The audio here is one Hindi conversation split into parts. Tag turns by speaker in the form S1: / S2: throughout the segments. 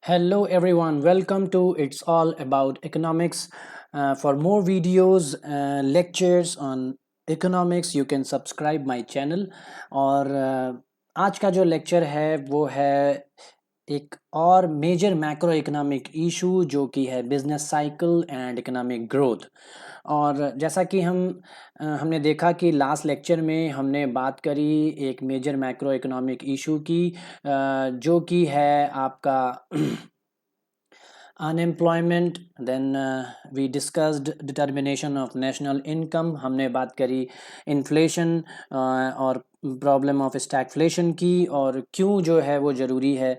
S1: Hello everyone, welcome to It's All About Economics. For more videos, lectures on economics, you can subscribe my channel. और आज का जो लेक्चर है वो है एक और मेजर मैक्रो इकोनॉमिक इशू जो कि है business cycle and economic growth. और जैसा कि हमने देखा कि लास्ट लेक्चर में हमने बात करी एक मेजर मैक्रो इकोनॉमिक इशू की, जो कि है आपका unemployment. Then we discussed determination of national income, हमने बात करी इन्फ्लेशन और प्रॉब्लम ऑफ स्टैगफ्लेशन की, और क्यों जो है वो ज़रूरी है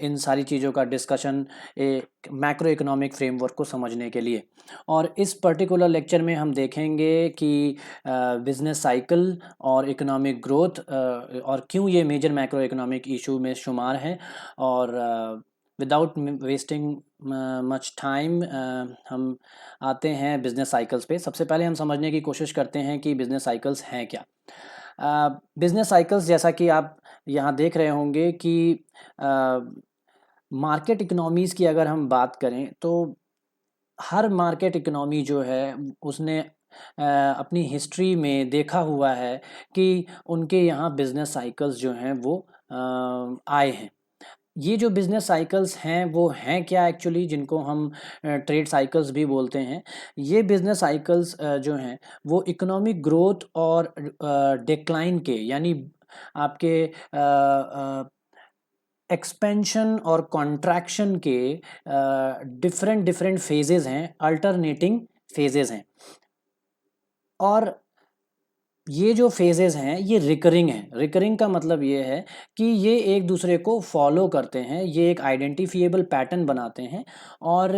S1: इन सारी चीज़ों का डिस्कशन एक मैक्रो इकोनॉमिक फ्रेमवर्क को समझने के लिए। और इस पर्टिकुलर लेक्चर में हम देखेंगे कि बिजनेस साइकिल और इकोनॉमिक ग्रोथ और क्यों ये मेजर मैक्रो इकोनॉमिक इशू में शुमार हैं। और विदाउट वेस्टिंग मच टाइम हम आते हैं बिजनेस साइकिल्स पे। सबसे पहले हम समझने की कोशिश करते हैं कि बिजनेस साइकिल्स हैं क्या। बिजनेस साइकिल्स, जैसा कि आप यहाँ देख रहे होंगे कि मार्केट इकोनॉमीज़ की अगर हम बात करें तो हर मार्केट इकोनॉमी जो है उसने अपनी हिस्ट्री में देखा हुआ है कि उनके यहाँ बिजनेस साइकिल्स जो हैं वो आए हैं। ये जो बिजनेस साइकिल्स हैं वो हैं क्या एक्चुअली, जिनको हम ट्रेड साइकिल्स भी बोलते हैं। ये बिजनेस साइकिल्स जो हैं वो इकोनॉमिक ग्रोथ और डिक्लाइन के, यानी आपके एक्सपेंशन और कॉन्ट्रैक्शन के डिफरेंट डिफरेंट फेजेस हैं, अल्टरनेटिंग फेजेस हैं। और ये जो फेजेस हैं ये रिकरिंग हैं। रिकरिंग का मतलब ये है कि ये एक दूसरे को फॉलो करते हैं, ये एक आइडेंटिफिएबल पैटर्न बनाते हैं, और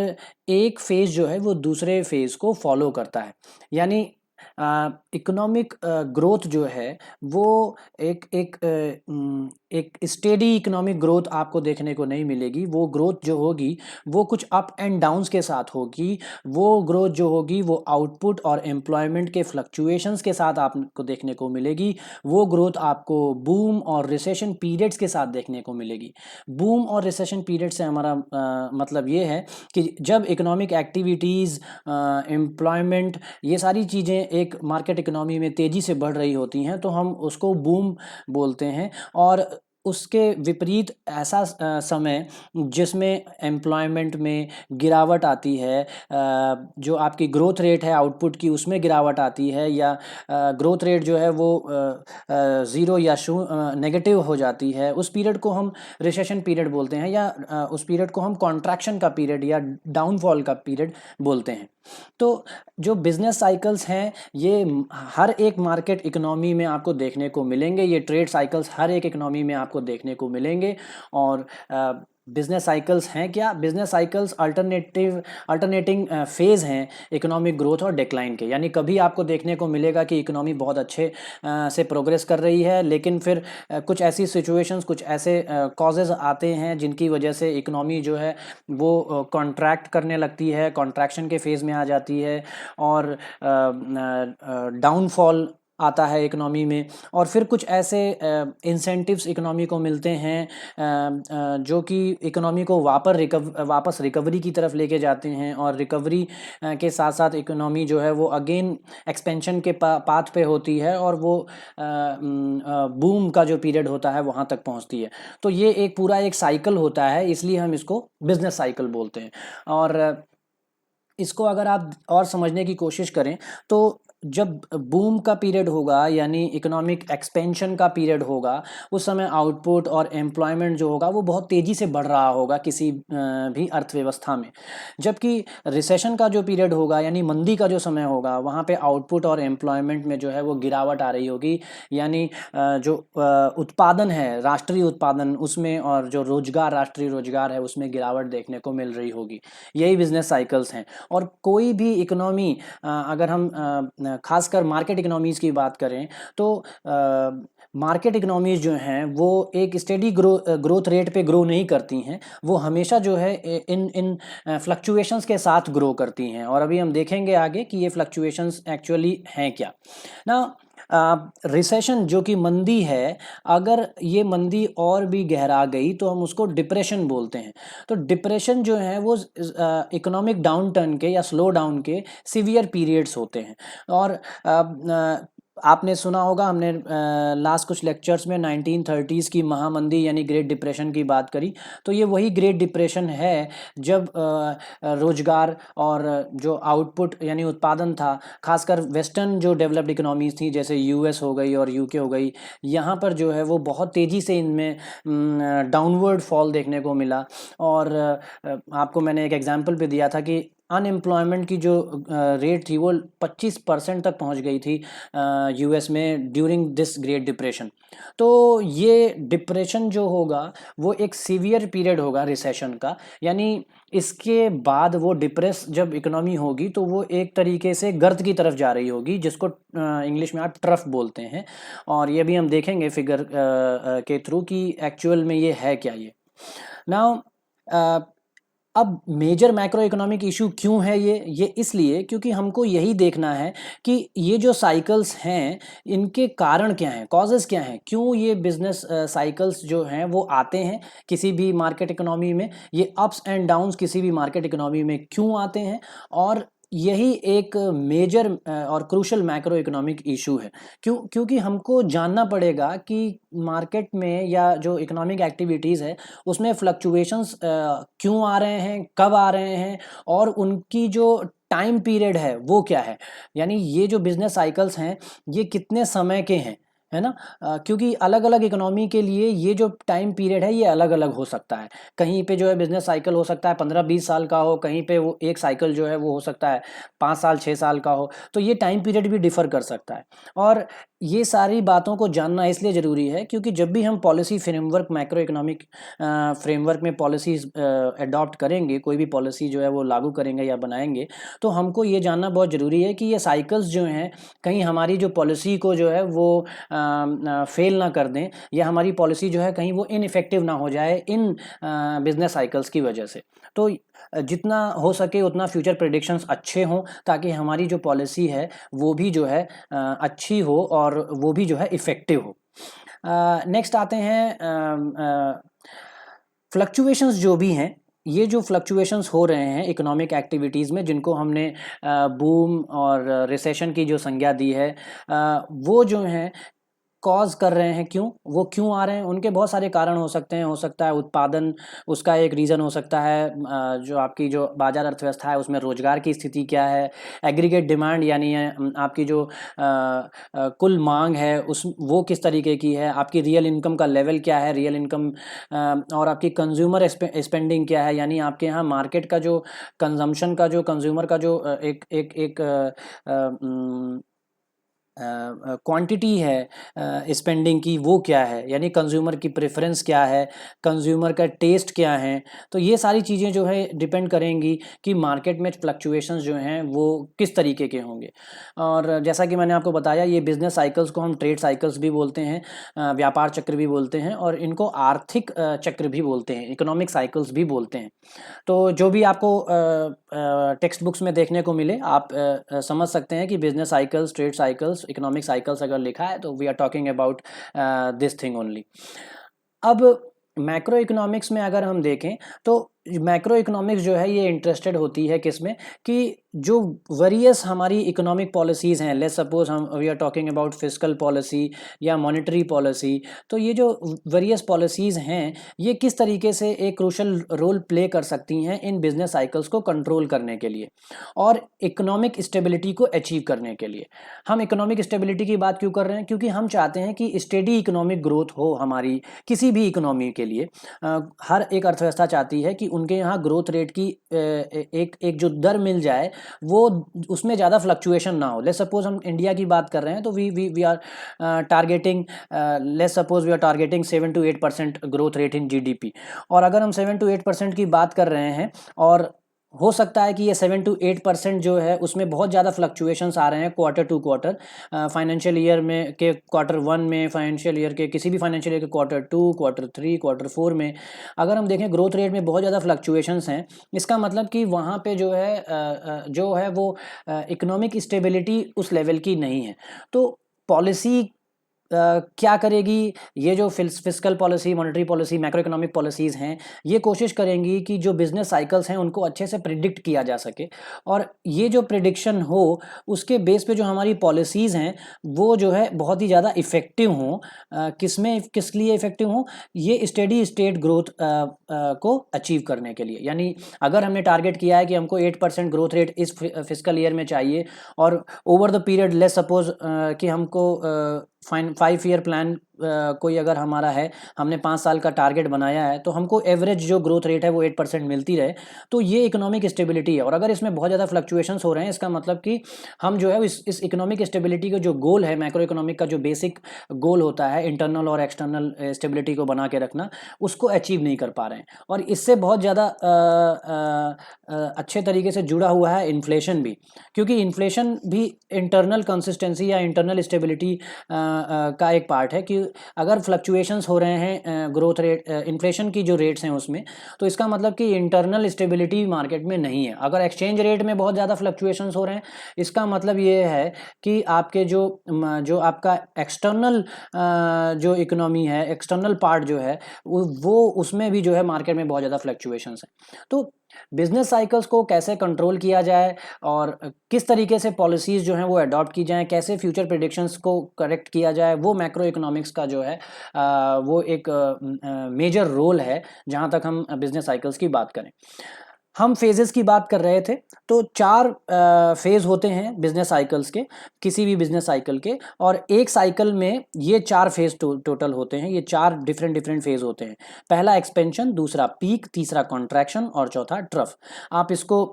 S1: एक फेज जो है वो दूसरे फेज को फॉलो करता है। यानी इकोनॉमिक ग्रोथ जो है वो एक एक एक स्टेडी इकोनॉमिक ग्रोथ आपको देखने को नहीं मिलेगी। वो ग्रोथ जो होगी वो कुछ अप एंड डाउन्स के साथ होगी। वो ग्रोथ जो होगी वो आउटपुट और एम्प्लॉयमेंट के फ्लक्चुएशंस के साथ आपको देखने को मिलेगी। वो ग्रोथ आपको बूम और रिसेशन पीरियड्स के साथ देखने को मिलेगी। बूम और रिसेशन पीरियड से हमारा मतलब ये है कि जब इकोनॉमिक एक्टिविटीज़, एम्प्लॉयमेंट, ये सारी चीज़ें एक मार्केट इकोनॉमी में तेज़ी से बढ़ रही होती हैं तो हम उसको बूम बोलते हैं। और उसके विपरीत ऐसा समय जिसमें एम्प्लॉयमेंट में गिरावट आती है, जो आपकी ग्रोथ रेट है आउटपुट की उसमें गिरावट आती है, या ग्रोथ रेट जो है वो ज़ीरो या नेगेटिव हो जाती है, उस पीरियड को हम रिसेशन पीरियड बोलते हैं, या उस पीरियड को हम कॉन्ट्रैक्शन का पीरियड या डाउनफॉल का पीरियड बोलते हैं। तो जो बिजनेस साइकिल्स हैं ये हर एक मार्केट इकोनॉमी में आपको देखने को मिलेंगे। ये ट्रेड साइकिल्स हर एक इकोनॉमी में आपको देखने को मिलेंगे। और बिजनेस साइकिल्स हैं क्या? बिजनेस साइकिल्स अल्टरनेटिंग फेज़ हैं इकोनॉमिक ग्रोथ और डिक्लाइन के। यानी कभी आपको देखने को मिलेगा कि इकोनॉमी बहुत अच्छे से प्रोग्रेस कर रही है, लेकिन फिर कुछ ऐसी सिचुएशंस, कुछ ऐसे कॉजेज़ आते हैं जिनकी वजह से इकोनॉमी जो है वो कॉन्ट्रैक्ट करने लगती है, कॉन्ट्रैक्शन के फेज़ में आ जाती है, और डाउनफॉल आता है इकोनॉमी में। और फिर कुछ ऐसे इंसेंटिव्स इकोनॉमी को मिलते हैं जो कि इकोनॉमी को वापस रिकवरी की तरफ लेके जाते हैं, और रिकवरी के साथ साथ इकोनॉमी जो है वो अगेन एक्सपेंशन के पाथ पे होती है, और वो बूम का जो पीरियड होता है वहाँ तक पहुँचती है। तो ये एक पूरा एक साइकिल होता है, इसलिए हम इसको बिजनेस साइकिल बोलते हैं। और इसको अगर आप और समझने की कोशिश करें तो जब बूम का पीरियड होगा, यानी इकोनॉमिक एक्सपेंशन का पीरियड होगा, उस समय आउटपुट और एम्प्लॉयमेंट जो होगा वो बहुत तेज़ी से बढ़ रहा होगा किसी भी अर्थव्यवस्था में। जबकि रिसेशन का जो पीरियड होगा, यानी मंदी का जो समय होगा, वहाँ पे आउटपुट और एम्प्लॉयमेंट में जो है वो गिरावट आ रही होगी। यानी जो उत्पादन है, राष्ट्रीय उत्पादन, उसमें, और जो रोजगार, राष्ट्रीय रोजगार है, उसमें गिरावट देखने को मिल रही होगी। यही बिजनेस साइकिल्स हैं। और कोई भी इकोनॉमी, अगर हम खासकर मार्केट इकोनॉमीज़ की बात करें तो मार्केट इकोनॉमीज़ जो हैं वो एक स्टेडी ग्रोथ रेट पे ग्रो नहीं करती हैं। वो हमेशा जो है इन इन फ्लक्चुएशंस के साथ ग्रो करती हैं। और अभी हम देखेंगे आगे कि ये फ्लक्चुएशंस एक्चुअली हैं क्या ना। रिसेशन जो कि मंदी है, अगर ये मंदी और भी गहरा गई तो हम उसको डिप्रेशन बोलते हैं। तो डिप्रेशन जो है वो इकोनॉमिक डाउन टर्न के या स्लो डाउन के सीवियर पीरियड्स होते हैं। और आपने सुना होगा, हमने लास्ट कुछ लेक्चर्स में 1930s की महामंदी यानी ग्रेट डिप्रेशन की बात करी। तो ये वही ग्रेट डिप्रेशन है जब रोजगार और जो आउटपुट यानी उत्पादन था, खासकर वेस्टर्न जो डेवलप्ड इकोनॉमीज थी जैसे यूएस हो गई और यूके हो गई, यहाँ पर जो है वो बहुत तेज़ी से इनमें डाउनवर्ड फॉल देखने को मिला। और आपको मैंने एक एग्जांपल भी दिया था कि अनएम्प्लॉयमेंट की जो रेट थी वो 25% तक पहुंच गई थी यूएस में ड्यूरिंग दिस ग्रेट डिप्रेशन। तो ये डिप्रेशन जो होगा वो एक सीवियर पीरियड होगा रिसेशन का, यानी इसके बाद वो डिप्रेस जब इकोनॉमी होगी तो वो एक तरीके से गर्त की तरफ जा रही होगी, जिसको इंग्लिश में आप ट्रफ बोलते हैं। और ये भी हम देखेंगे फिगर के थ्रू कि एक्चुअल में ये है क्या। ये नाउ अब मेजर मैक्रो इकोनॉमिक इशू क्यों है ये इसलिए क्योंकि हमको यही देखना है कि ये जो साइकिल्स हैं इनके कारण क्या हैं, कॉजेज़ क्या हैं, क्यों ये बिजनेस साइकिल्स जो हैं वो आते हैं किसी भी मार्केट इकोनॉमी में, ये अप्स एंड डाउन्स किसी भी मार्केट इकोनॉमी में क्यों आते हैं। और यही एक मेजर और क्रूशल मैक्रो इकोनॉमिक इशू है। क्योंकि हमको जानना पड़ेगा कि मार्केट में या जो इकोनॉमिक एक्टिविटीज़ है उसमें फ्लक्चुएशंस क्यों आ रहे हैं, कब आ रहे हैं, और उनकी जो टाइम पीरियड है वो क्या है। यानी ये जो बिजनेस साइकिल्स हैं ये कितने समय के हैं, है ना। क्योंकि अलग अलग इकोनॉमी के लिए ये जो टाइम पीरियड है ये अलग अलग हो सकता है। कहीं पे जो है बिजनेस साइकिल हो सकता है 15-20 साल का हो, कहीं पे वो एक साइकिल जो है वो हो सकता है 5 साल 6 साल का हो। तो ये टाइम पीरियड भी डिफ़र कर सकता है। और ये सारी बातों को जानना इसलिए ज़रूरी है क्योंकि जब भी हम policy framework macro economic framework में पॉलिसीज़ अडॉप्ट करेंगे, कोई भी पॉलिसी जो है वो लागू करेंगे या बनाएंगे, तो हमको ये जानना बहुत ज़रूरी है कि ये साइकिल्स जो हैं कहीं हमारी जो पॉलिसी को जो है वो फेल ना कर दें, या हमारी पॉलिसी जो है कहीं वो इनइफेक्टिव ना हो जाए इन बिजनेस साइकिल्स की वजह से। तो जितना हो सके उतना फ्यूचर प्रेडिक्शंस अच्छे हों ताकि हमारी जो पॉलिसी है वो भी जो है अच्छी हो और वो भी जो है इफ़ेक्टिव हो। नेक्स्ट आते हैं फ्लक्चुएशंस जो भी हैं, ये जो फ्लक्चुएशंस हो रहे हैं इकोनॉमिक एक्टिविटीज़ में जिनको हमने बूम और रिसेशन की जो संज्ञा दी है, वो जो हैं कॉज़ कर रहे हैं, वो क्यों आ रहे हैं, उनके बहुत सारे कारण हो सकते हैं। हो सकता है उत्पादन उसका एक रीज़न हो सकता है, जो आपकी जो बाजार अर्थव्यवस्था है उसमें रोज़गार की स्थिति क्या है, एग्रीगेट डिमांड यानी आपकी जो कुल मांग है उस वो किस तरीके की है, आपकी रियल इनकम का लेवल क्या है, रियल इनकम और आपकी कंज्यूमर स्पेंडिंग क्या है, यानी आपके यहाँ मार्केट का जो कंजम्पशन का जो कंज्यूमर का जो एक क्वांटिटी है स्पेंडिंग की वो क्या है, यानी कंज्यूमर की प्रेफरेंस क्या है, कंज्यूमर का टेस्ट क्या है। तो ये सारी चीज़ें जो है डिपेंड करेंगी कि मार्केट में फ्लक्चुएशंस जो हैं वो किस तरीके के होंगे। और जैसा कि मैंने आपको बताया ये बिजनेस साइकिल्स को हम ट्रेड साइकिल्स भी बोलते हैं, व्यापार चक्र भी बोलते हैं, और इनको आर्थिक चक्र भी बोलते हैं, इकोनॉमिक साइकिल्स भी बोलते हैं। तो जो भी आपको टेक्स्ट बुक्स में देखने को मिले आप समझ सकते हैं कि business cycles, trade cycles, economic cycles अगर लिखा है तो we are talking about this thing only. अब मैक्रो इकोनॉमिक्स में अगर हम देखें तो मैक्रो इकोनॉमिक्स जो है ये इंटरेस्टेड होती है किसमें कि जो वेरियस हमारी इकोनॉमिक पॉलिसीज़ हैं, लेट्स सपोज हम we are talking about fiscal policy या मॉनेटरी पॉलिसी, तो ये जो वेरियस पॉलिसीज़ हैं ये किस तरीके से एक क्रूशल रोल प्ले कर सकती हैं इन बिजनेस साइकिल्स को कंट्रोल करने के लिए और इकोनॉमिक स्टेबिलिटी को अचीव करने के लिए। हम इकोनॉमिक स्टेबिलिटी की बात क्यों कर रहे हैं, क्योंकि हम चाहते हैं कि स्टेडी इकोनॉमिक ग्रोथ हो हमारी किसी भी इकोनॉमी के लिए। हर एक अर्थव्यवस्था चाहती है कि उनके यहाँ ग्रोथ रेट की एक जो दर मिल जाए वो उसमें ज़्यादा फ्लक्चुएशन ना हो। लेट्स सपोज हम इंडिया की बात कर रहे हैं तो we are targeting, let's suppose we are targeting 7 to 8% growth rate in GDP. और अगर हम 7 to 8% की बात कर रहे हैं और हो सकता है कि ये 7 to 8% जो है उसमें बहुत ज़्यादा फ्लक्चुएशंस आ रहे हैं quarter to quarter, financial year में के क्वार्टर 1 में, फाइनेंशियल ईयर के किसी भी फाइनेंशियल ईयर के क्वार्टर 2, क्वार्टर 3, क्वार्टर 4 में अगर हम देखें ग्रोथ रेट में बहुत ज़्यादा फ्लक्चुएशंस हैं, इसका मतलब कि वहाँ पे जो है वो इकोनॉमिक स्टेबिलिटी उस लेवल की नहीं है। तो पॉलिसी क्या करेगी, ये जो fiscal policy, monetary policy, macro economic policies हैं, ये कोशिश करेंगी कि जो बिजनेस साइकिल्स हैं उनको अच्छे से प्रिडिक्ट किया जा सके, और ये जो प्रिडिक्शन हो उसके बेस पे जो हमारी पॉलिसीज़ हैं वो जो है बहुत ही ज़्यादा इफ़ेक्टिव हों। किस लिए इफ़ेक्टिव हों, ये स्टेडी स्टेट ग्रोथ को अचीव करने के लिए। यानी अगर हमने टारगेट किया है कि हमको 8% ग्रोथ रेट इस फिस्कल ईयर में चाहिए, और over the period let's suppose कि हमको 5 ईयर प्लान कोई अगर हमारा है, हमने 5 साल का टारगेट बनाया है, तो हमको एवरेज जो ग्रोथ रेट है वो 8% मिलती रहे, तो ये इकोनॉमिक स्टेबिलिटी है। और अगर इसमें बहुत ज़्यादा फ्लक्चुएशंस हो रहे हैं, इसका मतलब कि हम जो है इस इकोनॉमिक स्टेबिलिटी का जो गोल है, मैक्रो इकोनॉमिक का जो बेसिक गोल होता है इंटरनल और एक्सटर्नल स्टेबिलिटी को बना के रखना, उसको अचीव नहीं कर पा रहे हैं। और इससे बहुत ज़्यादा अच्छे तरीके से जुड़ा हुआ है इन्फ्लेशन भी, क्योंकि इन्फ्लेशन भी इंटरनल कंसिस्टेंसी या इंटरनल स्टेबिलिटी का एक पार्ट है। कि अगर फ्लक्चुएशंस हो रहे हैं ग्रोथ रेट, इन्फ्लेशन की जो रेट्स हैं उसमें, तो इसका मतलब कि इंटरनल स्टेबिलिटी मार्केट में नहीं है। अगर एक्सचेंज रेट में बहुत ज़्यादा फ्लक्चुएशंस हो रहे हैं, इसका मतलब ये है कि आपके जो आपका एक्सटर्नल जो इकोनॉमी है, एक्सटर्नल पार्ट जो है वो उसमें भी जो है मार्केट में बहुत ज़्यादा फ्लक्चुएशंस हैं। तो बिजनेस साइकिल्स को कैसे कंट्रोल किया जाए और किस तरीके से पॉलिसीज़ जो हैं वो अडॉप्ट की जाएं, कैसे फ्यूचर प्रेडिक्शंस को करेक्ट किया जाए, वो मैक्रो इकोनॉमिक्स का जो है वो एक मेजर रोल है जहां तक हम बिजनेस साइकिल्स की बात करें। हम फेजेस की बात कर रहे थे, तो 4 फेज होते हैं बिजनेस साइकिल्स के, किसी भी बिजनेस साइकिल के, और एक साइकिल में ये 4 फेज टोटल होते हैं। ये 4 डिफरेंट फेज होते हैं। पहला एक्सपेंशन, दूसरा पीक, तीसरा कॉन्ट्रैक्शन और चौथा ट्रफ। आप इसको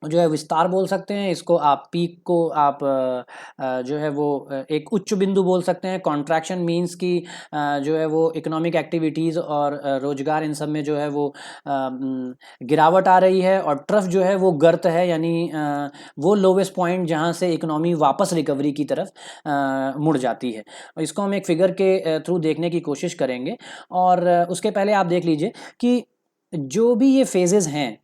S1: जो है विस्तार बोल सकते हैं, इसको आप पीक को आप जो है वो एक उच्च बिंदु बोल सकते हैं। कॉन्ट्रैक्शन मींस कि जो है वो इकोनॉमिक एक्टिविटीज़ और रोजगार इन सब में जो है वो गिरावट आ रही है। और ट्रफ जो है वो गर्त है, यानी वो लोवेस्ट पॉइंट जहां से इकोनॉमी वापस रिकवरी की तरफ मुड़ जाती है। इसको हम एक फिगर के थ्रू देखने की कोशिश करेंगे। और उसके पहले आप देख लीजिए कि जो भी ये फेजेस हैं,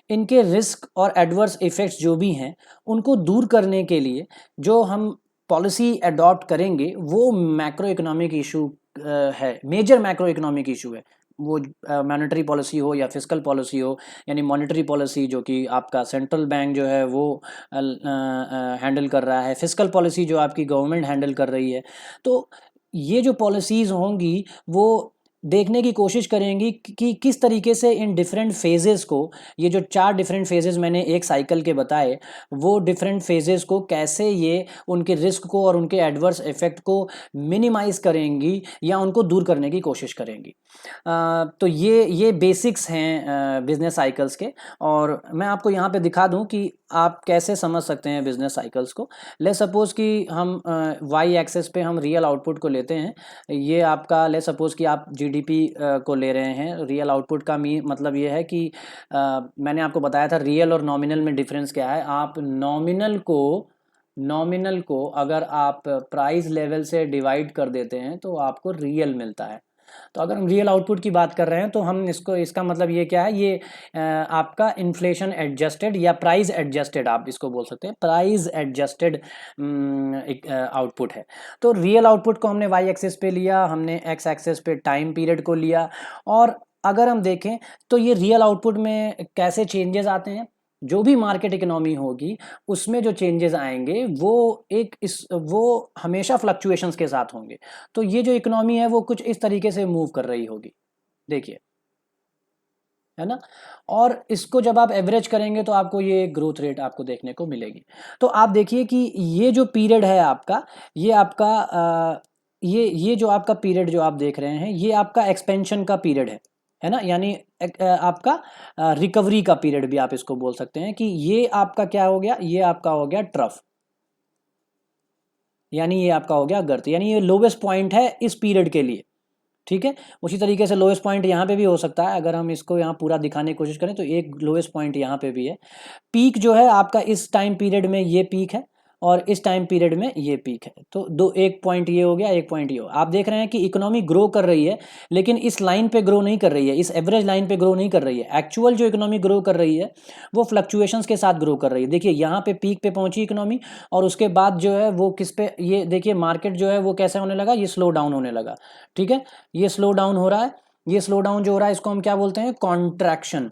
S1: इनके रिस्क और एडवर्स इफ़ेक्ट्स जो भी हैं, उनको दूर करने के लिए जो हम पॉलिसी अडॉप्ट करेंगे वो मैक्रो इकोनॉमिक इशू है, मेजर मैक्रो इकोनॉमिक इशू है। वो मॉनेटरी पॉलिसी हो या फिस्कल पॉलिसी हो, यानी मॉनेटरी पॉलिसी जो कि आपका सेंट्रल बैंक जो है वो हैंडल कर रहा है, फिस्कल पॉलिसी जो आपकी गवर्नमेंट हैंडल कर रही है। तो ये जो पॉलिसीज़ होंगी वो देखने की कोशिश करेंगी कि किस तरीके से इन डिफरेंट फेजेस को, ये जो 4 डिफरेंट फेजेस मैंने एक साइकिल के बताए, वो डिफरेंट फेजेस को कैसे ये उनके रिस्क को और उनके एडवर्स इफेक्ट को मिनिमाइज करेंगी या उनको दूर करने की कोशिश करेंगी। तो ये बेसिक्स हैं बिजनेस साइकिल्स के। और मैं आपको यहाँ पे दिखा दूँ कि आप कैसे समझ सकते हैं बिजनेस साइकिल्स को। लेट्स सपोज कि हम वाई एक्सेस पे हम रियल आउटपुट को लेते हैं। ये आपका लेट्स सपोज कि आप जीडीपी को ले रहे हैं। रियल आउटपुट का मतलब ये है कि मैंने आपको बताया था रियल और नॉमिनल में डिफरेंस क्या है। आप नॉमिनल को अगर आप प्राइस लेवल से डिवाइड कर देते हैं तो आपको रियल मिलता है। तो अगर हम रियल आउटपुट की बात कर रहे हैं तो हम इसका मतलब ये क्या है, ये आपका इन्फ्लेशन एडजस्टेड या प्राइस एडजस्टेड आप इसको बोल सकते हैं, प्राइस एडजस्टेड आउटपुट है। तो रियल आउटपुट को हमने वाई एक्सिस पे लिया, हमने एक्स एक्सिस पे टाइम पीरियड को लिया। और अगर हम देखें तो ये रियल आउटपुट में कैसे चेंजेस आते हैं, जो भी मार्केट इकोनॉमी होगी उसमें जो चेंजेस आएंगे वो हमेशा फ्लक्चुएशंस के साथ होंगे। तो ये जो इकोनॉमी है वो कुछ इस तरीके से मूव कर रही होगी, देखिए, है ना। और इसको जब आप एवरेज करेंगे तो आपको ये ग्रोथ रेट आपको देखने को मिलेगी। तो आप देखिए कि ये जो पीरियड है आपका, ये आपका ये जो आपका पीरियड जो आप देख रहे हैं, ये आपका एक्सपेंशन का पीरियड है ना। यानी आपका रिकवरी का पीरियड भी आप इसको बोल सकते हैं कि ये आपका क्या हो गया, ये आपका हो गया ट्रफ, यानी ये आपका हो गया गर्त, यानी ये लोवेस्ट पॉइंट है इस पीरियड के लिए। ठीक है, उसी तरीके से लोएस्ट पॉइंट यहाँ पे भी हो सकता है। अगर हम इसको यहाँ पूरा दिखाने की कोशिश करें तो एक लोएस्ट पॉइंट यहाँ पे भी है। पीक जो है आपका इस टाइम पीरियड में ये पीक है, और इस टाइम पीरियड में ये पीक है। तो दो, एक पॉइंट ये हो गया, एक पॉइंट ये हो। आप देख रहे हैं कि इकोनॉमी ग्रो कर रही है, लेकिन इस लाइन पे ग्रो नहीं कर रही है, इस एवरेज लाइन पे ग्रो नहीं कर रही है। एक्चुअल जो इकोनॉमी ग्रो कर रही है वो फ्लक्चुएशंस के साथ ग्रो कर रही है। देखिए यहाँ पे पीक पे पहुंची इकोनॉमी, और उसके बाद जो है वो किस पे, ये देखिए मार्केट जो है वो कैसे होने लगा, ये स्लो डाउन होने लगा। ठीक है, ये स्लो डाउन हो रहा है। ये स्लो डाउन जो हो रहा है इसको हम क्या बोलते हैं, कॉन्ट्रैक्शन।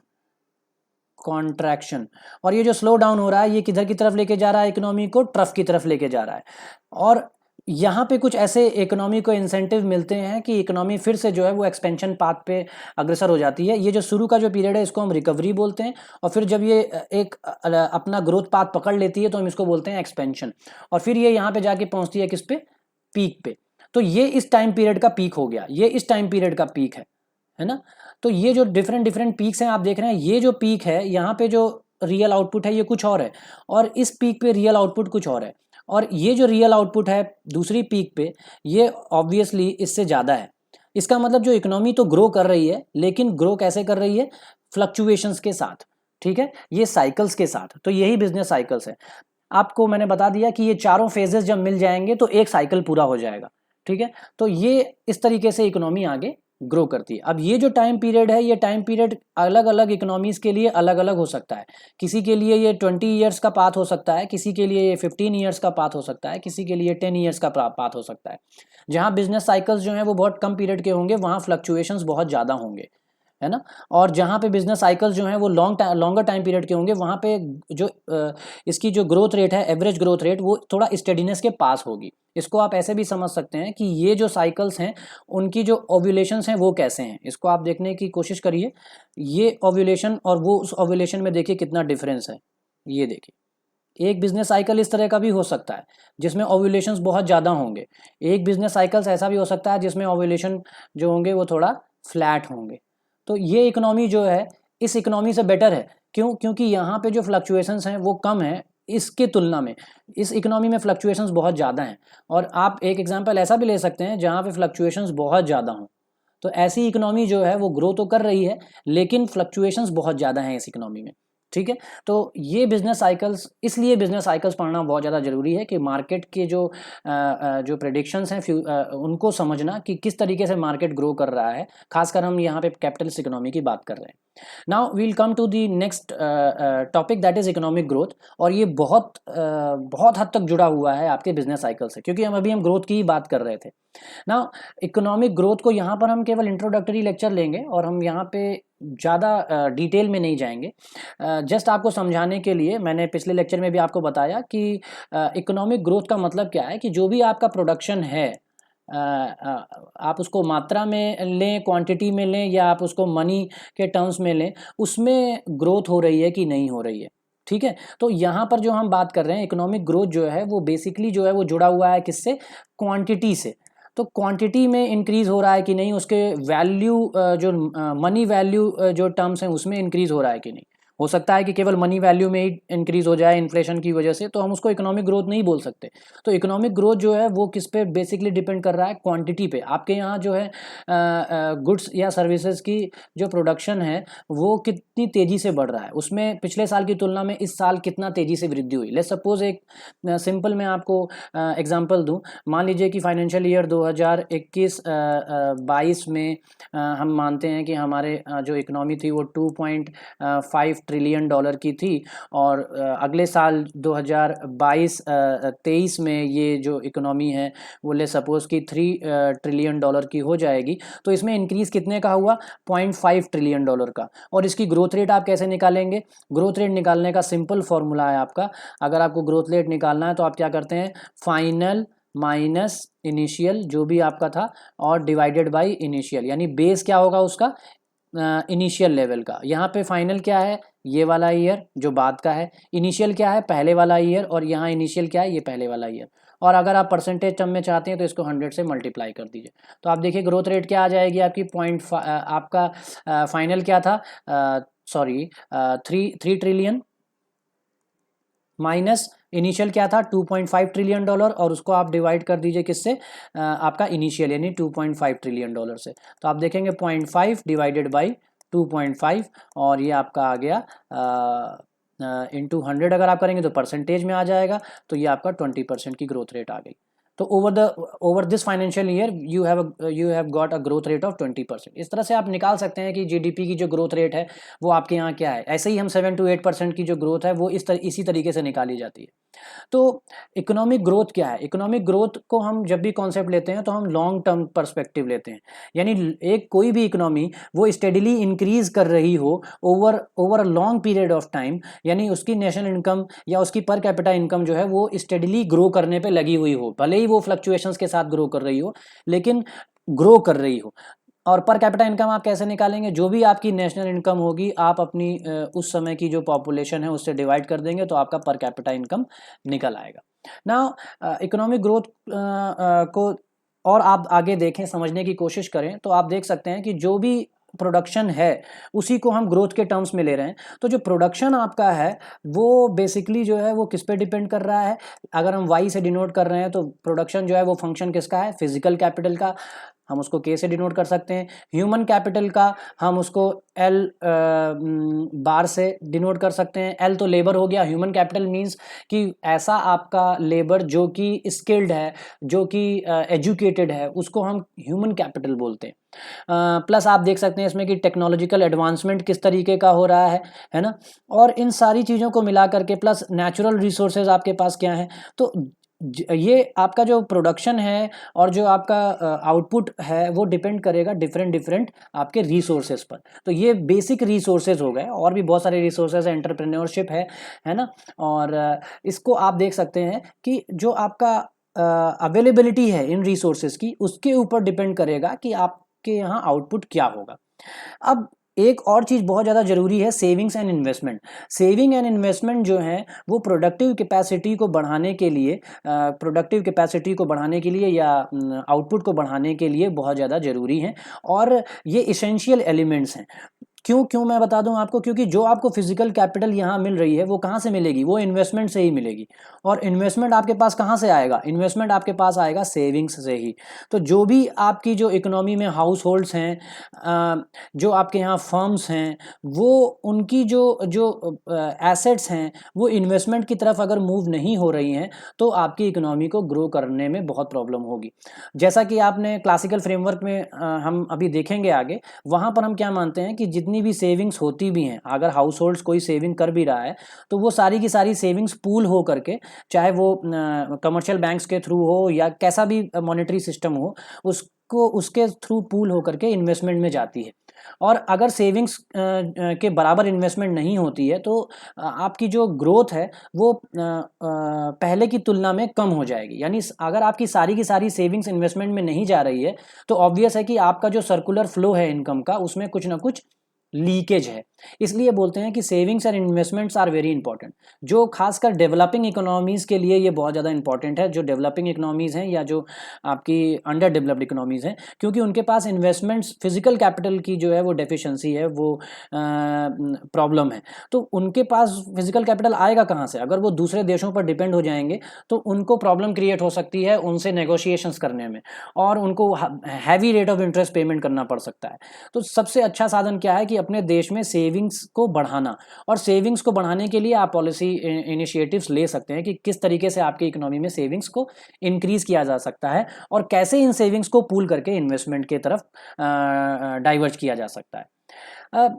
S1: कॉन्ट्रैक्शन। और ये जो स्लो डाउन हो रहा है ये किधर की तरफ लेके जा रहा है, इकोनॉमी को ट्रफ की तरफ लेके जा रहा है। और यहाँ पे कुछ ऐसे इकोनॉमी को इंसेंटिव मिलते हैं कि इकोनॉमी फिर से जो है वो एक्सपेंशन पाथ पे अग्रसर हो जाती है। ये जो शुरू का जो पीरियड है इसको हम रिकवरी बोलते हैं, और फिर जब ये एक अपना ग्रोथ पाथ पकड़ लेती है तो हम इसको बोलते हैं एक्सपेंशन। और फिर ये यहाँ पे जाके पहुँचती है किस पे, पीक पे। तो ये इस टाइम पीरियड का पीक हो गया, ये इस टाइम पीरियड का पीक है ना। तो ये जो डिफरेंट डिफरेंट पीक्स हैं आप देख रहे हैं, ये जो पीक है यहाँ पे जो रियल आउटपुट है ये कुछ और है, और इस पीक पे रियल आउटपुट कुछ और है। और ये जो रियल आउटपुट है दूसरी पीक पे, ये ऑब्वियसली इससे ज़्यादा है। इसका मतलब जो इकोनॉमी तो ग्रो कर रही है, लेकिन ग्रो कैसे कर रही है, फ्लक्चुएशंस के साथ। ठीक है, ये साइकिल्स के साथ। तो यही बिजनेस साइकिल्स है। आपको मैंने बता दिया कि ये चारों फेजेस जब मिल जाएंगे तो एक साइकिल पूरा हो जाएगा। ठीक है, तो ये इस तरीके से इकोनॉमी आगे ग्रो करती है। अब ये जो टाइम पीरियड है, ये टाइम पीरियड अलग अलग इकोनॉमीज के लिए अलग अलग हो सकता है। किसी के लिए ये 20 ईयर्स का पाथ हो सकता है, किसी के लिए ये 15 ईयर्स का पाथ हो सकता है, किसी के लिए 10 ईयर्स का पाथ हो सकता है। जहाँ बिजनेस साइकिल्स जो हैं वो बहुत कम पीरियड के होंगे, वहाँ फ्लक्चुएशंस बहुत ज़्यादा होंगे, है ना। और जहाँ पे बिजनेस साइकिल्स जो हैं वो लॉन्गर टाइम पीरियड के होंगे, वहाँ पे जो इसकी जो ग्रोथ रेट है, एवरेज ग्रोथ रेट, वो थोड़ा स्टेडीनेस के पास होगी। इसको आप ऐसे भी समझ सकते हैं कि ये जो साइकिल्स हैं उनकी जो ओव्यूलेशंस हैं वो कैसे हैं, इसको आप देखने की कोशिश करिए। ये ओव्यूलेशन और वो उस ओव्यूलेशन में देखिए कितना डिफरेंस है। ये देखिए, एक बिजनेस साइकिल इस तरह का भी हो सकता है जिसमें ओव्यूलेशंस बहुत ज़्यादा होंगे। एक बिजनेस साइकिल्स ऐसा भी हो सकता है जिसमें ओव्यूलेशन जो होंगे वो थोड़ा फ्लैट होंगे। तो ये इकोनॉमी जो है इस इकोनॉमी से बेटर है। क्यों? क्योंकि यहाँ पे जो फ्लक्चुएशंस हैं वो कम है इसके तुलना में। इस इकोनॉमी में फ्लक्चुएशंस बहुत ज़्यादा हैं। और आप एक एग्जांपल ऐसा भी ले सकते हैं जहाँ पे फ्लक्चुएशंस बहुत ज़्यादा हों। तो ऐसी इकोनॉमी जो है वो ग्रो तो कर रही है, लेकिन फ्लक्चुएशंस बहुत ज़्यादा हैं इस इकोनॉमी में। ठीक है, तो ये बिजनेस साइकिल्स, इसलिए बिजनेस साइकिल्स पढ़ना बहुत ज़्यादा ज़रूरी है कि मार्केट के जो प्रेडिक्शंस हैं उनको समझना कि किस तरीके से मार्केट ग्रो कर रहा है। खासकर हम यहाँ पे कैपिटलिस्ट इकोनॉमी की बात कर रहे हैं। Now we'll come to the next topic, that is economic growth. और ये बहुत हद तक जुड़ा हुआ है आपके बिजनेस साइकिल से, क्योंकि हम ग्रोथ की ही बात कर रहे थे। ना, इकोनॉमिक ग्रोथ को यहाँ पर हम केवल इंट्रोडक्टरी लेक्चर लेंगे और हम यहाँ पे ज़्यादा डिटेल में नहीं जाएंगे। जस्ट आपको समझाने के लिए मैंने पिछले लेक्चर में भी आपको बताया कि इकोनॉमिक ग्रोथ का मतलब क्या है, कि जो भी आपका प्रोडक्शन है, आप उसको मात्रा में लें, क्वांटिटी में लें, या आप उसको मनी के टर्म्स में लें, उसमें ग्रोथ हो रही है कि नहीं हो रही है। ठीक है, तो यहाँ पर जो हम बात कर रहे हैं इकोनॉमिक ग्रोथ जो है वो बेसिकली जो है वो जुड़ा हुआ है किससे, क्वांटिटी से। तो क्वांटिटी में इंक्रीज हो रहा है कि नहीं, उसके वैल्यू जो मनी वैल्यू जो टर्म्स हैं उसमें इंक्रीज हो रहा है कि नहीं। हो सकता है कि केवल मनी वैल्यू में ही इंक्रीज हो जाए इन्फ्लेशन की वजह से, तो हम उसको इकोनॉमिक ग्रोथ नहीं बोल सकते। तो इकोनॉमिक ग्रोथ जो है वो किस पे बेसिकली डिपेंड कर रहा है, क्वांटिटी पे। आपके यहाँ जो है गुड्स या सर्विसेज की जो प्रोडक्शन है वो कितनी तेज़ी से बढ़ रहा है, उसमें पिछले साल की तुलना में इस साल कितना तेज़ी से वृद्धि हुई। लेट्स सपोज एक सिंपल मैं आपको एग्जांपल दूं। मान लीजिए कि फाइनेंशियल ईयर 2021-22 में हम मानते हैं कि हमारे जो इकोनॉमी थी वो 2.5 ट्रिलियन डॉलर की थी, और अगले साल 2022-23 में ये जो इकोनॉमी है वो ले सपोज कि 3 ट्रिलियन डॉलर की हो जाएगी। तो इसमें इंक्रीज़ कितने का हुआ, 0.5 ट्रिलियन डॉलर का। और इसकी ग्रोथ रेट आप कैसे निकालेंगे, ग्रोथ रेट निकालने का सिंपल फॉर्मूला है आपका। अगर आपको ग्रोथ रेट निकालना है तो आप क्या करते हैं, फाइनल माइनस इनिशियल जो भी आपका था, और डिवाइडेड बाय इनिशियल, यानी बेस क्या होगा उसका, इनिशियल लेवल का। यहाँ पे फाइनल क्या है, ये वाला ईयर जो बाद का है, इनिशियल क्या है, पहले वाला ईयर, और यहाँ इनिशियल क्या है, ये पहले वाला ईयर। और अगर आप परसेंटेज टर्म में चाहते हैं तो इसको 100 से मल्टीप्लाई कर दीजिए। तो आप देखिए ग्रोथ रेट क्या आ जाएगी आपकी, आपका फाइनल क्या था, सॉरी 3 ट्रिलियन, माइनस इनिशियल क्या था 2.5 ट्रिलियन डॉलर, और उसको आप डिवाइड कर दीजिए किससे, आपका इनिशियल यानी 2.5 ट्रिलियन डॉलर से। तो आप देखेंगे 0.5 डिवाइडेड बाई 2.5, और ये आपका आ गया इंटू 100 अगर आप करेंगे तो परसेंटेज में आ जाएगा, तो ये आपका 20% की ग्रोथ रेट आ गई। तो over this financial year you have got a growth rate of 20%। इस तरह से आप निकाल सकते हैं कि जीडीपी की जो ग्रोथ रेट है वो आपके यहाँ क्या है। ऐसे ही हम 7 to 8% की जो ग्रोथ है वो इसी तरीके से निकाली जाती है। तो इकोनॉमिक ग्रोथ क्या है? इकोनॉमिक ग्रोथ को हम जब भी कॉन्सेप्ट लेते हैं तो हम लॉन्ग टर्म पर्सपेक्टिव लेते हैं, यानी एक कोई भी इकोनॉमी वो स्टेडिली इंक्रीज कर रही हो over a long period of time, यानी उसकी नेशनल इनकम या उसकी पर कैपिटा इनकम जो है वो स्टेडिली ग्रो करने पे लगी हुई हो, भले ही वो फ्लक्चुएशंस के साथ ग्रो कर रही हो, लेकिन ग्रो कर रही हो। और पर कैपिटा इनकम आप कैसे निकालेंगे? जो भी आपकी नेशनल इनकम होगी आप अपनी उस समय की जो पॉपुलेशन है उससे डिवाइड कर देंगे तो आपका पर कैपिटा इनकम निकल आएगा। नाउ इकोनॉमिक ग्रोथ को और आप आगे देखें, समझने की कोशिश करें तो आप देख सकते हैं कि जो भी प्रोडक्शन है उसी को हम ग्रोथ के टर्म्स में ले रहे हैं। तो जो प्रोडक्शन आपका है वो बेसिकली जो है वो किस पे डिपेंड कर रहा है? अगर हम वाई से डिनोट कर रहे हैं तो प्रोडक्शन जो है वो फंक्शन किसका है? फिजिकल कैपिटल का, हम उसको के से डिनोट कर सकते हैं। ह्यूमन कैपिटल का हम उसको एल बार से डिनोट कर सकते हैं। एल तो लेबर हो गया। ह्यूमन कैपिटल मींस कि ऐसा आपका लेबर जो कि स्किल्ड है, जो कि एजुकेटेड है, उसको हम ह्यूमन कैपिटल बोलते हैं। प्लस आप देख सकते हैं इसमें कि टेक्नोलॉजिकल एडवांसमेंट किस तरीके का हो रहा है ना। और इन सारी चीज़ों को मिला करके प्लस नेचुरल रिसोर्सेज आपके पास क्या है, तो ये आपका जो प्रोडक्शन है और जो आपका आउटपुट है वो डिपेंड करेगा डिफरेंट डिफरेंट आपके रिसोर्सेज पर। तो ये बेसिक रिसोर्सेज हो गए, और भी बहुत सारे रिसोर्सेज है, एंटरप्रेन्योरशिप है ना। और इसको आप देख सकते हैं कि जो आपका अवेलेबिलिटी है इन रिसोर्सेज की उसके ऊपर डिपेंड करेगा कि आपके यहाँ आउटपुट क्या होगा। अब एक और चीज़ बहुत ज़्यादा ज़रूरी है, savings and investment. Saving and investment जो है वो प्रोडक्टिव कैपेसिटी को बढ़ाने के लिए या आउटपुट को बढ़ाने के लिए बहुत ज़्यादा ज़रूरी हैं, और ये इसेंशियल एलिमेंट्स हैं। क्यों क्यों मैं बता दूं आपको, क्योंकि जो आपको फिजिकल कैपिटल यहाँ मिल रही है वो कहाँ से मिलेगी? वो इन्वेस्टमेंट से ही मिलेगी। और इन्वेस्टमेंट आपके पास कहाँ से आएगा? इन्वेस्टमेंट आपके पास आएगा सेविंग्स से ही। तो जो भी आपकी जो इकोनॉमी में हाउस होल्ड्स हैं, जो आपके यहाँ फर्म्स हैं, वो उनकी जो जो एसेट्स हैं वो इन्वेस्टमेंट की तरफ अगर मूव नहीं हो रही हैं तो आपकी इकोनॉमी को ग्रो करने में बहुत प्रॉब्लम होगी। जैसा कि आपने क्लासिकल फ्रेमवर्क में हम अभी देखेंगे आगे, वहाँ पर हम क्या मानते हैं कि जितनी भी सेविंग्स होती भी हैं, अगर हाउस होल्ड्स कोई सेविंग कर भी रहा है तो वो सारी की सारी सेविंग्स पूल हो करके, चाहे वो कमर्शियल बैंक्स के थ्रू हो या कैसा भी मॉनेटरी सिस्टम हो, उसको उसके थ्रू पूल हो करके इन्वेस्टमेंट में जाती है। और अगर सेविंग्स के बराबर इन्वेस्टमेंट नहीं होती है तो आपकी जो ग्रोथ है वो पहले की तुलना में कम हो जाएगी। यानी अगर आपकी सारी की सारी सेविंग्स इन्वेस्टमेंट में नहीं जा रही है तो ऑब्वियस है कि आपका जो सर्कुलर फ्लो है इनकम का उसमें कुछ ना कुछ लीकेज है। इसलिए बोलते हैं कि savings and investments are very important. जो खासकर डेवलपिंग इकोनॉमीज़ के लिए ये बहुत ज़्यादा इंपॉर्टेंट है, जो डेवलपिंग इकोनॉमीज़ हैं या जो आपकी अंडर डेवलप्ड इकोनॉमीज़ हैं, क्योंकि उनके पास इन्वेस्टमेंट्स फिजिकल कैपिटल की जो है वो डेफिशिएंसी है, वो प्रॉब्लम है। तो उनके पास फिजिकल कैपिटल आएगा कहाँ से? अगर वो दूसरे देशों पर डिपेंड हो जाएंगे तो उनको प्रॉब्लम क्रिएट हो सकती है उनसे नेगोशिएशंस करने में, और उनको heavy rate of interest payment करना पड़ सकता है। तो सबसे अच्छा साधन क्या है कि अपने देश में सेविंग्स को बढ़ाना, और सेविंग्स को बढ़ाने के लिए आप पॉलिसी इनिशिएटिव्स ले सकते हैं कि किस तरीके से आपकी इकोनॉमी में सेविंग्स को इंक्रीज किया जा सकता है और कैसे इन सेविंग्स को पूल करके इन्वेस्टमेंट की तरफ डाइवर्ट किया जा सकता है।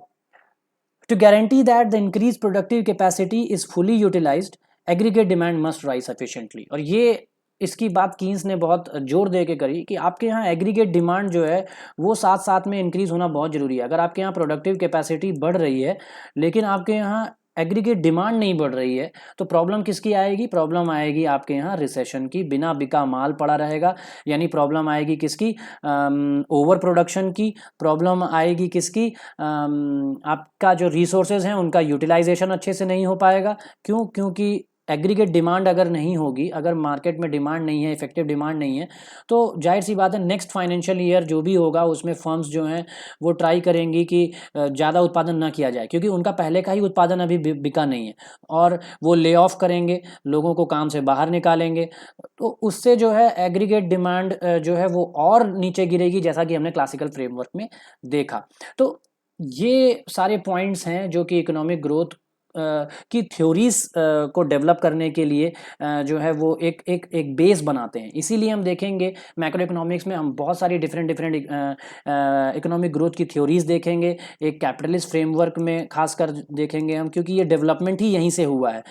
S1: To guarantee that the increased productive capacity is fully utilized, aggregate demand must rise sufficiently। और ये इसकी बात कीन्स ने बहुत जोर दे के करी कि आपके यहाँ एग्रीगेट डिमांड जो है वो साथ साथ में इंक्रीज होना बहुत ज़रूरी है। अगर आपके यहाँ प्रोडक्टिव कैपेसिटी बढ़ रही है लेकिन आपके यहाँ एग्रीगेट डिमांड नहीं बढ़ रही है तो प्रॉब्लम किसकी आएगी? प्रॉब्लम आएगी आपके यहाँ रिसेशन की। बिना बिका माल पड़ा रहेगा, यानी प्रॉब्लम आएगी किसकी? ओवर प्रोडक्शन की। प्रॉब्लम आएगी किसकी? आपका जो रिसोर्सेज हैं उनका यूटिलाइजेशन अच्छे से नहीं हो पाएगा। क्यों? क्योंकि एग्रीगेट डिमांड अगर नहीं होगी, अगर मार्केट में डिमांड नहीं है, इफेक्टिव डिमांड नहीं है, तो जाहिर सी बात है नेक्स्ट फाइनेंशियल ईयर जो भी होगा उसमें फर्म्स जो हैं वो ट्राई करेंगी कि ज़्यादा उत्पादन ना किया जाए, क्योंकि उनका पहले का ही उत्पादन अभी बिका नहीं है, और वो ले ऑफ करेंगे, लोगों को काम से बाहर निकालेंगे। तो उससे जो है एग्रीगेट डिमांड जो है वो और नीचे गिरेगी, जैसा कि हमने क्लासिकल फ्रेमवर्क में देखा। तो ये सारे पॉइंट्स हैं जो कि इकोनॉमिक ग्रोथ की थ्योरीज को डेवलप करने के लिए जो है वो एक बेस बनाते हैं। इसीलिए हम देखेंगे मैक्रो इकोनॉमिक्स में हम बहुत सारी डिफरेंट डिफरेंट इकोनॉमिक ग्रोथ की थ्योरीज देखेंगे, एक कैपिटलिस्ट फ्रेमवर्क में खासकर देखेंगे हम, क्योंकि ये डेवलपमेंट ही यहीं से हुआ है।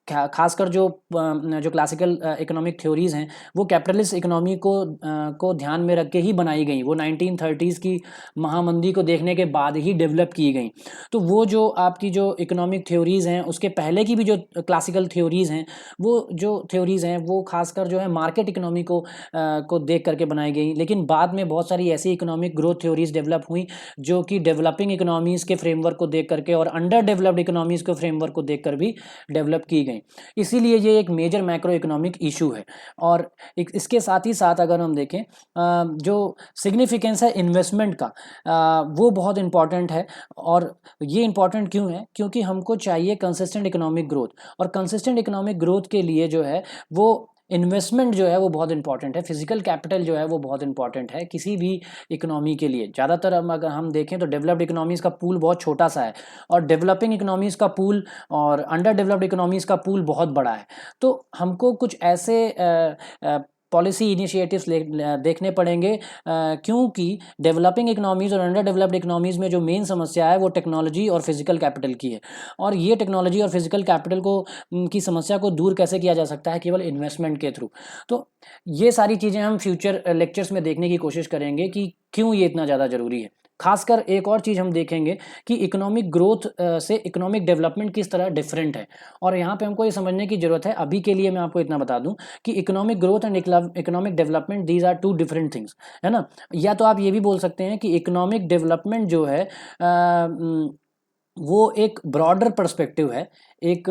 S1: खासकर जो क्लासिकल इकोनॉमिक थ्योरीज हैं वो कैपिटलिस्ट इकोनॉमी को ध्यान में रख के ही बनाई गई, वो 1930s की महामंदी को देखने के बाद ही डेवलप की गई। तो वो जो आपकी जो इकोनॉमिक थ्योरीज हैं उसके पहले की भी जो क्लासिकल थ्योरीज हैं, वो जो थ्योरीज हैं वो खासकर जो है मार्केट इकोनॉमी को देख करके बनाई गई। लेकिन बाद में बहुत सारी ऐसी इकोनॉमिक ग्रोथ थ्योरीज डेवलप हुई जो कि डेवलपिंग इकोनॉमीज के फ्रेमवर्क को देख करके और अंडर डेवलप्ड इकोनॉमीज के फ्रेमवर्क को देख कर भी डेवलप की गई। इसीलिए ये एक मेजर मैक्रो इकोनॉमिक इशू है। और इसके साथ ही साथ अगर हम देखें जो सिग्निफिकेंस है इन्वेस्टमेंट का, वो बहुत इंपॉर्टेंट है। और ये इंपॉर्टेंट क्यों है? क्योंकि हमको चाहिए कंसिस्टेंट इकोनॉमिक ग्रोथ, और कंसिस्टेंट इकोनॉमिक ग्रोथ के लिए जो है वो इन्वेस्टमेंट जो है वो बहुत इंपॉर्टेंट है। फिजिकल कैपिटल जो है वो बहुत इंपॉर्टेंट है किसी भी इकोनॉमी के लिए। ज़्यादातर अगर हम देखें तो डेवलप्ड इकोनॉमीज़ का पूल बहुत छोटा सा है, और डेवलपिंग इकोनॉमीज़ का पूल और अंडर डेवलप्ड इकोनॉमीज़ का पूल बहुत बड़ा है। तो हमको कुछ ऐसे पॉलिसी इनिशिएटिव्स देखने पड़ेंगे, क्योंकि डेवलपिंग इकोनॉमीज़ और अंडर डेवलप्ड इकोनॉमीज़ में जो मेन समस्या है वो टेक्नोलॉजी और फिजिकल कैपिटल की है। और ये टेक्नोलॉजी और फिजिकल कैपिटल की समस्या को दूर कैसे किया जा सकता है? केवल इन्वेस्टमेंट के थ्रू। तो ये सारी चीज़ें हम फ्यूचर लेक्चर्स में देखने की कोशिश करेंगे कि क्यों ये इतना ज़्यादा ज़रूरी है। खासकर एक और चीज़ हम देखेंगे कि इकोनॉमिक ग्रोथ से इकोनॉमिक डेवलपमेंट किस तरह डिफरेंट है। और यहाँ पे हमको ये समझने की ज़रूरत है। अभी के लिए मैं आपको इतना बता दूं कि economic growth and economic development these are two different things, है ना। या तो आप ये भी बोल सकते हैं कि इकोनॉमिक डेवलपमेंट जो है वो एक ब्रॉडर पर्सपेक्टिव है, एक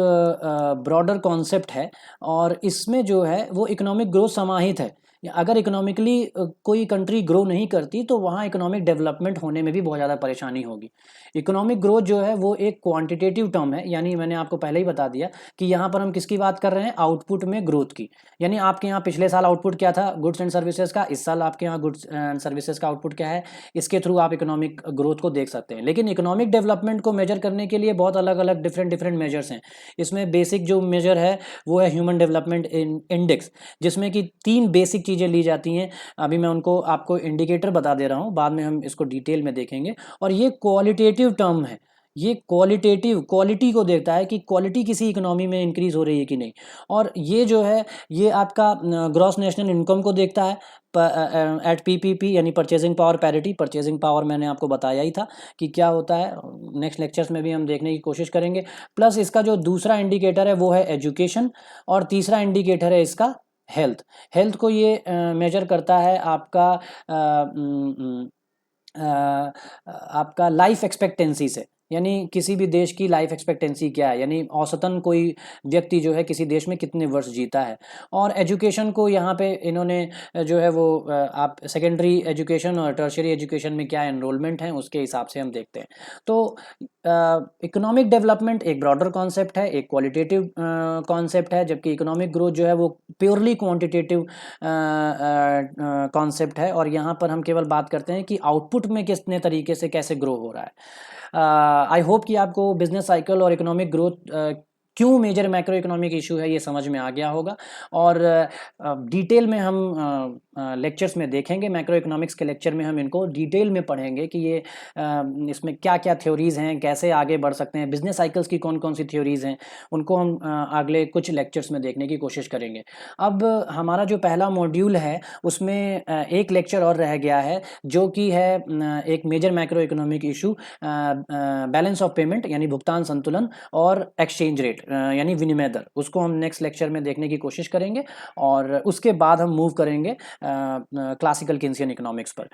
S1: ब्रॉडर कॉन्सेप्ट है, और इसमें जो है वो इकोनॉमिक ग्रोथ समाहित है। अगर इकोनॉमिकली कोई कंट्री ग्रो नहीं करती तो वहाँ इकोनॉमिक डेवलपमेंट होने में भी बहुत ज़्यादा परेशानी होगी। इकोनॉमिक ग्रोथ जो है वो एक क्वांटिटेटिव टर्म है, यानी मैंने आपको पहले ही बता दिया कि यहाँ पर हम किसकी बात कर रहे हैं? आउटपुट में ग्रोथ की। यानी आपके यहाँ पिछले साल आउटपुट क्या था गुड्स एंड सर्विसेज का, इस साल आपके यहाँ गुड्स एंड सर्विसेज का आउटपुट क्या है, इसके थ्रू आप इकोनॉमिक ग्रोथ को देख सकते हैं। लेकिन इकोनॉमिक डेवलपमेंट को मेजर करने के लिए बहुत अलग अलग डिफरेंट मेजर्स हैं। इसमें बेसिक जो मेजर है वो है ह्यूमन डेवलपमेंट इंडेक्स, जिसमें कि 3 बेसिक चीज़ें ली जाती हैं। अभी मैं उनको आपको इंडिकेटर बता दे रहा हूँ, बाद में हम इसको डिटेल में देखेंगे। और ये क्वालिटेटिव टर्म है, ये क्वालिटेटिव क्वालिटी को देखता है कि क्वालिटी किसी इकोनॉमी में इंक्रीज हो रही है कि नहीं। और ये जो है ये आपका ग्रॉस नेशनल इनकम को देखता है एट पीपीपी, यानी purchasing power parity. Purchasing power मैंने आपको बताया ही था कि क्या होता है, नेक्स्ट लेक्चर्स में भी हम देखने की कोशिश करेंगे। प्लस इसका जो दूसरा इंडिकेटर है वो है एजुकेशन, और तीसरा इंडिकेटर है इसका हेल्थ। हेल्थ को ये मेजर करता है आपका लाइफ एक्सपेक्टेंसी से, यानी किसी भी देश की लाइफ एक्सपेक्टेंसी क्या है, यानी औसतन कोई व्यक्ति जो है किसी देश में कितने वर्ष जीता है। और एजुकेशन को यहाँ पे इन्होंने जो है वो आप सेकेंडरी एजुकेशन और टर्शियरी एजुकेशन में क्या एनरोलमेंट है उसके हिसाब से हम देखते हैं। तो इकोनॉमिक डेवलपमेंट एक ब्रॉडर कॉन्सेप्ट है, एक क्वालिटेटिव कॉन्सेप्ट है, जबकि इकोनॉमिक ग्रोथ जो है वो प्योरली क्वांटिटेटिव कॉन्सेप्ट है। और यहाँ पर हम केवल बात करते हैं कि आउटपुट में कितने तरीके से कैसे ग्रो हो रहा है। आई होप कि आपको बिजनेस साइकिल और इकोनॉमिक ग्रोथ क्यों मेजर मैक्रो इकोनॉमिक इशू है ये समझ में आ गया होगा। और डिटेल में हम लेक्चर्स में देखेंगे, मैक्रो इकोनॉमिक्स के लेक्चर में हम इनको डिटेल में पढ़ेंगे कि ये इसमें क्या क्या थ्योरीज़ हैं, कैसे आगे बढ़ सकते हैं, बिजनेस साइकिल्स की कौन कौन सी थ्योरीज़ हैं, उनको हम अगले कुछ लेक्चर्स में देखने की कोशिश करेंगे। अब हमारा जो पहला मॉड्यूल है उसमें एक लेक्चर और रह गया है, जो कि है एक major macro economic issue, balance of payment यानी भुगतान संतुलन, और एक्सचेंज रेट यानी विनिमय दर। उसको हम नेक्स्ट लेक्चर में देखने की कोशिश करेंगे, और उसके बाद हम मूव करेंगे क्लासिकल केन्सियन इकोनॉमिक्स पर।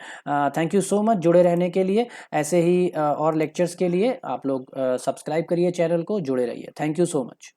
S1: थैंक यू सो मच जुड़े रहने के लिए। ऐसे ही और लेक्चर्स के लिए आप लोग सब्सक्राइब करिए चैनल को, जुड़े रहिए। Thank you so much.